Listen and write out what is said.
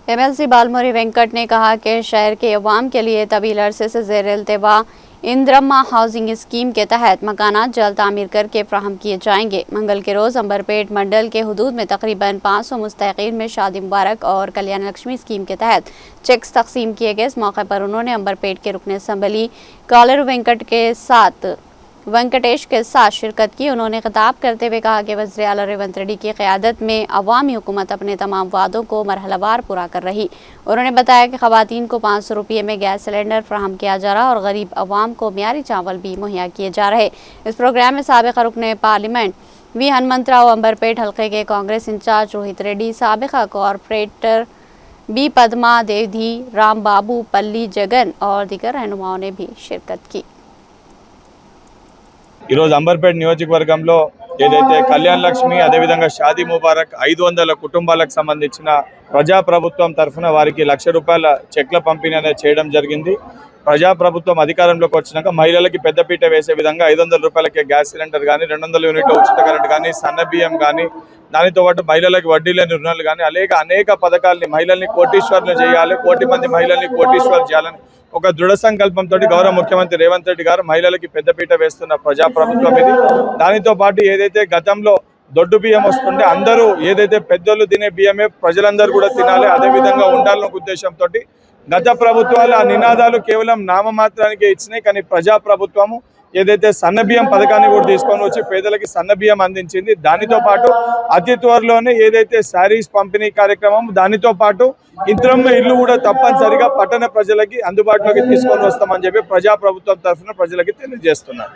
MLC बालमुरी Venkat ने कहा कि शहर के अवाम के लिए तवील अरसे से ज़ेर इल्तवा इंद्रम्मा हाउसिंग स्कीम के तहत मकानात जल्द तामीर करके फ्राहम किए जाएंगे। मंगल के रोज़ अंबरपेट मंडल के हुदूद में तकरीबन 500 मुस्तकीन में शादी मुबारक और कल्याण लक्ष्मी स्कीम के तहत चेक्स तकसीम किए गए। इस मौके पर उन्होंने अंबरपेट के रुकन असम्बली कॉलर वेंकटेश के साथ शिरकत की। उन्होंने खिताब करते हुए कहा कि वज़ीर आला रेवंत रेड्डी की क़यादत में अवामी हुकूमत अपने तमाम वादों को मरहलावार पूरा कर रही। उन्होंने बताया कि ख़वातीन को 500 रुपये में गैस सिलेंडर फ्राहम किया जा रहा और गरीब अवाम को मियारी चावल भी मुहैया किए जा रहे। इस प्रोग्राम में साबिक़ रुकन पार्लियामेंट वी हनुमंतराव, अंबरपेट हल्के के कांग्रेस इंचार्ज रोहित रेड्डी, साबिक़ा कॉरपोरेटर बी पद्मा देवी, राम बाबू, पल्ली जगन और दीगर रहनुमाओं ने भी शिरकत की। अंबरपेट నియోజకవర్గంలో ఏదైతే కళ్యాణ లక్ష్మి అదే విధంగా షాదీ ముబారక్ 500 కుటుంబాలకు సంబంధించిన ప్రజా ప్రభుత్వం తరఫున వారికి ₹1,00,000 చెక్ల పంపిణీ అనేది చేయడం జరిగింది। ప్రజా ప్రభుత్వం అధికారంలోకి వచ్చినాక మహిళలకు పెద్దపీట వేసే విధంగా ₹500కే గ్యాస్ సిలిండర్ గాని 200 యూనిట్ల ఉచిత కరెంట్ గాని సన్న బియ్యం గాని దానితో పాటు మహిళలకు వడ్డీ లేని రుణాలు గాని అనేక పథకాలని మహిళల్ని కోటీశ్వరులు చేయాలి, కోటి మంది మహిళల్ని కోటీశ్వరులు చేయాలని ఒక దృఢ సంకల్పంతో గౌరవ ముఖ్యమంత్రి రేవంత్ రెడ్డి గారు మహిళలకి పెద్దపీట వేస్తున్న ప్రజా ప్రభుత్వం ఇది। దానితో పాటు ఏదైతే గతంలో దొడ్డు బియ్యం వస్తుంటే అందరూ ఏదైతే పెద్దోళ్ళు తినే బియ్యమే ప్రజలందరూ కూడా తినాలి, అదే విధంగా ఉండాలన్న ఉద్దేశంతో గత ప్రభుత్వాలు ఆ నినాదాలు కేవలం నామమాత్రానికే ఇచ్చినాయి। కానీ ప్రజా ప్రభుత్వము ఏదైతే సన్న బియ్యం పథకాన్ని కూడా తీసుకొని వచ్చి పేదలకి సన్న బియ్యం అందించింది। దానితో పాటు అతి త్వరలోనే ఏదైతే శారీస్ పంపిణీ కార్యక్రమం, దానితో పాటు ఇంద్రమ్మ ఇల్లు కూడా తప్పనిసరిగా పట్టణ ప్రజలకి అందుబాటులోకి తీసుకొని వస్తామని చెప్పి ప్రజా ప్రభుత్వం తరఫున ప్రజలకి తెలియజేస్తున్నారు।